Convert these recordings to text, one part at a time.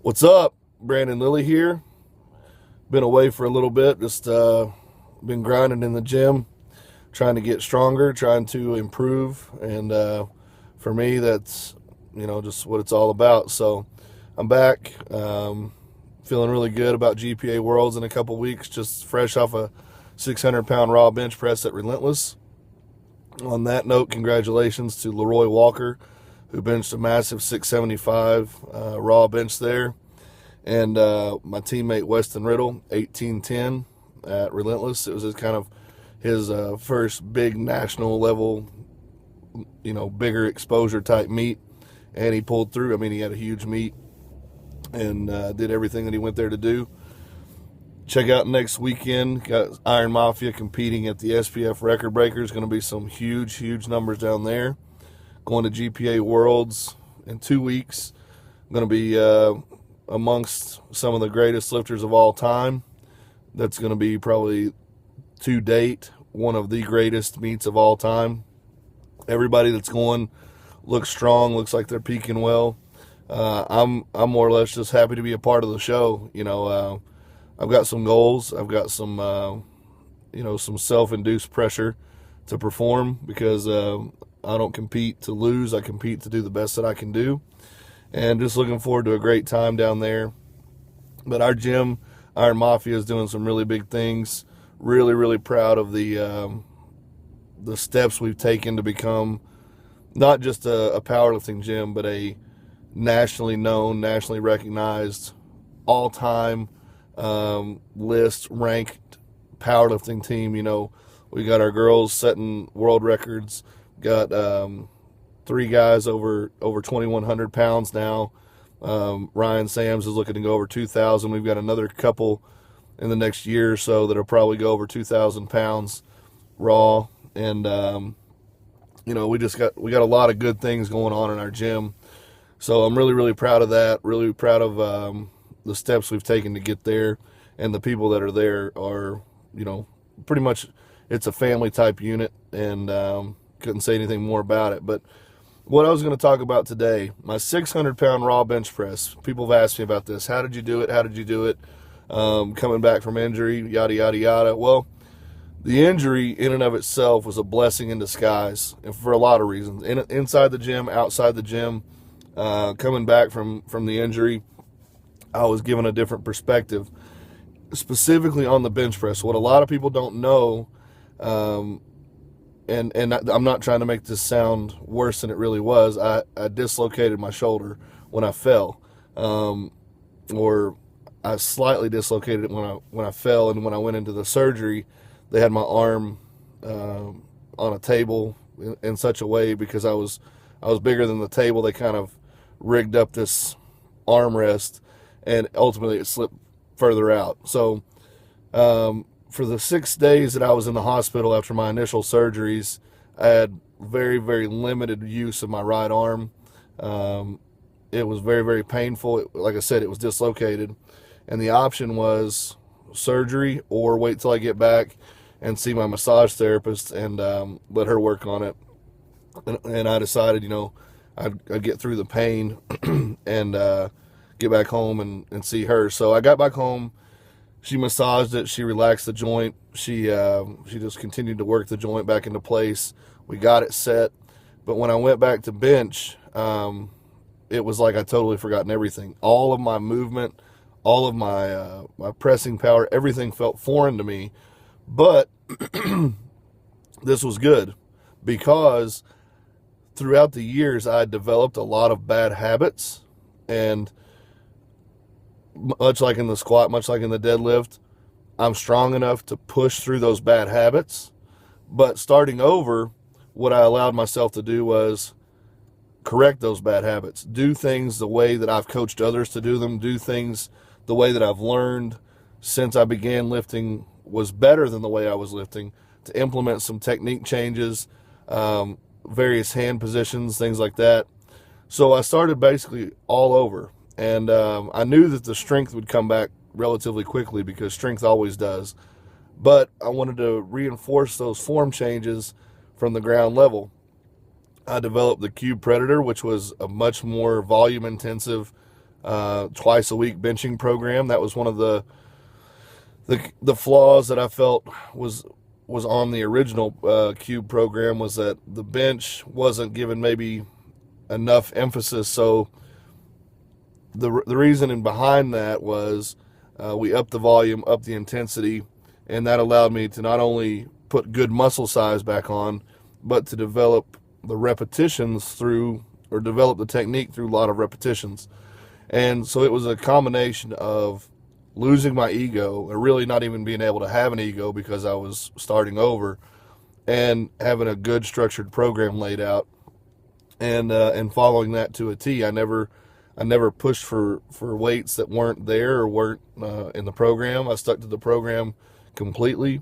What's up? Brandon Lilly here. Been away for a little bit, just been grinding in the gym, trying to get stronger, trying to improve, and for me, that's just what it's all about. So I'm back, feeling really good about GPA Worlds in a couple weeks. Just fresh off a 600-pound raw bench press at Relentless. On that note, congratulations to Leroy Walker, who benched a massive 675 raw bench there. And my teammate Weston Riddle, 1810 at Relentless. It was his first big national level, bigger exposure type meet. And he pulled through. I mean, he had a huge meet and did everything that he went there to do. Check out next weekend. Got Iron Mafia competing at the SPF Record Breakers. Going to be some huge, huge numbers down there. Going to GPA Worlds in 2 weeks. I'm going to be amongst some of the greatest lifters of all time. That's going to be probably, to date, one of the greatest meets of all time. Everybody that's going looks strong, looks like they're peaking well. I'm more or less just happy to be a part of the show. I've got some goals. I've got some some self-induced pressure to perform because I don't compete to lose. I compete to do the best that I can do. And just looking forward to a great time down there. But our gym, Iron Mafia, is doing some really big things. Really, really proud of the steps we've taken to become not just a powerlifting gym, but a nationally known, nationally recognized, all-time list ranked powerlifting team. We got our girls setting world records. Got 3 guys over 2,100 pounds now. Ryan Sams is looking to go over 2,000. We've got another couple in the next year or so that'll probably go over 2,000 pounds raw. And we got a lot of good things going on in our gym. So I'm really, really proud of that. Really proud of the steps we've taken to get there, and the people that are there are pretty much, it's a family type unit, and couldn't say anything more about it. But what I was going to talk about today, my 600-pound raw bench press. People have asked me about this. How did you do it? How did you do it? Coming back from injury, yada, yada, yada. Well, the injury in and of itself was a blessing in disguise, and for a lot of reasons. Inside the gym, outside the gym, coming back from the injury, I was given a different perspective, specifically on the bench press. What a lot of people don't know, and I'm not trying to make this sound worse than it really was. I dislocated my shoulder when I fell, or I slightly dislocated it when I fell, and when I went into the surgery, they had my arm on a table in such a way, because I was bigger than the table. They kind of rigged up this armrest, and ultimately it slipped further out. So for the 6 days that I was in the hospital after my initial surgeries, I had very, very limited use of my right arm. It was very, very painful. Like I said, it was dislocated. And the option was surgery or wait till I get back and see my massage therapist and let her work on it. And I decided, I'd get through the pain and get back home and see her. So I got back home. She massaged it. She relaxed the joint. She just continued to work the joint back into place. We got it set. But when I went back to bench, it was like I totally forgotten everything. All of my movement, all of my pressing power, everything felt foreign to me. But this was good, because throughout the years I developed a lot of bad habits, and much like in the squat, much like in the deadlift, I'm strong enough to push through those bad habits. But starting over, what I allowed myself to do was correct those bad habits, do things the way that I've coached others to do them, do things the way that I've learned since I began lifting was better than the way I was lifting, to implement some technique changes, various hand positions, things like that. So I started basically all over. And I knew that the strength would come back relatively quickly, because strength always does. But I wanted to reinforce those form changes from the ground level. I developed the Cube Predator, which was a much more volume-intensive twice a week benching program. That was one of the flaws that I felt was on the original Cube program, was that the bench wasn't given maybe enough emphasis. So the reasoning behind that was we upped the volume, upped the intensity, and that allowed me to not only put good muscle size back on, but to develop the repetitions through, or develop the technique through a lot of repetitions. And so it was a combination of losing my ego, or really not even being able to have an ego because I was starting over, and having a good structured program laid out, and following that to a T. I never pushed for weights that weren't there or weren't in the program. I stuck to the program completely.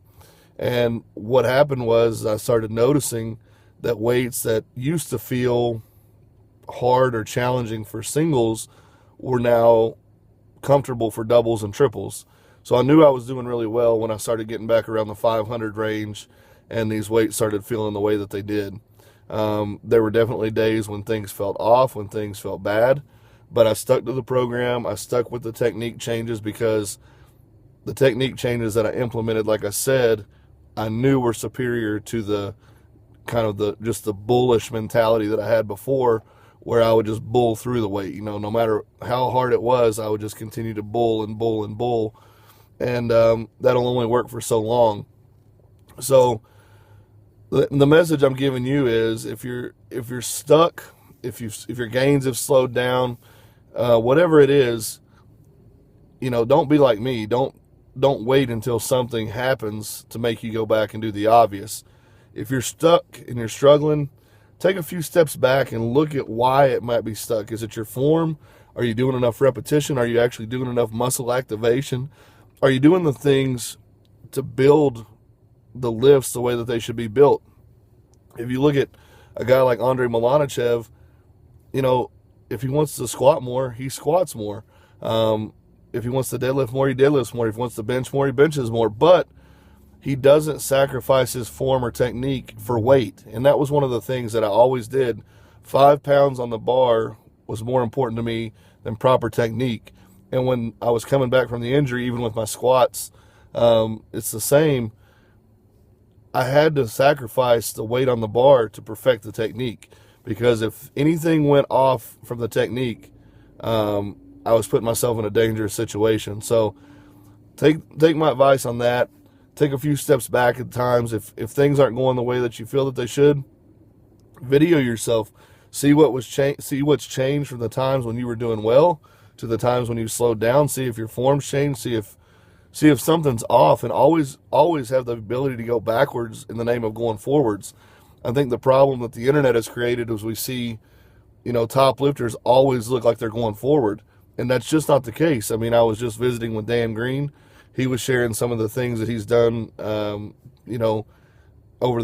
And what happened was I started noticing that weights that used to feel hard or challenging for singles were now comfortable for doubles and triples. So I knew I was doing really well when I started getting back around the 500 range and these weights started feeling the way that they did. There were definitely days when things felt off, when things felt bad, but I stuck to the program. I stuck with the technique changes, because the technique changes that I implemented, like I said, I knew were superior to the kind of just the bullish mentality that I had before, where I would just bull through the weight. No matter how hard it was, I would just continue to bull and bull and bull, and that'll only work for so long. So the message I'm giving you is, if you're stuck, if your gains have slowed down, whatever it is, don't be like me. Don't wait until something happens to make you go back and do the obvious. If you're stuck and you're struggling, take a few steps back and look at why it might be stuck. Is it your form? Are you doing enough repetition? Are you actually doing enough muscle activation? Are you doing the things to build the lifts the way that they should be built? If you look at a guy like Andre Milanichev, if he wants to squat more, he squats more. If he wants to deadlift more, he deadlifts more. If he wants to bench more, he benches more. But he doesn't sacrifice his form or technique for weight. And that was one of the things that I always did. 5 pounds on the bar was more important to me than proper technique. And when I was coming back from the injury, even with my squats, it's the same. I had to sacrifice the weight on the bar to perfect the technique, because if anything went off from the technique, I was putting myself in a dangerous situation. So take my advice on that. Take a few steps back at times. If things aren't going the way that you feel that they should, video yourself. See what's changed from the times when you were doing well to the times when you slowed down. See if your form's changed. See if something's off, and always have the ability to go backwards in the name of going forwards. I think the problem that the internet has created is we see, top lifters always look like they're going forward, and that's just not the case. I mean, I was just visiting with Dan Green. He was sharing some of the things that he's done, over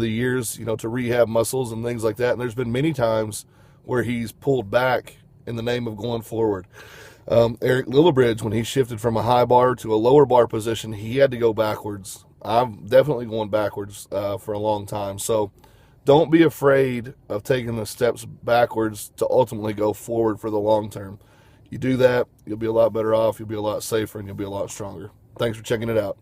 the years, to rehab muscles and things like that. And there's been many times where he's pulled back in the name of going forward. Eric Lillibridge, when he shifted from a high bar to a lower bar position, he had to go backwards. I'm definitely going backwards for a long time. So don't be afraid of taking the steps backwards to ultimately go forward for the long term. You do that, you'll be a lot better off, you'll be a lot safer, and you'll be a lot stronger. Thanks for checking it out.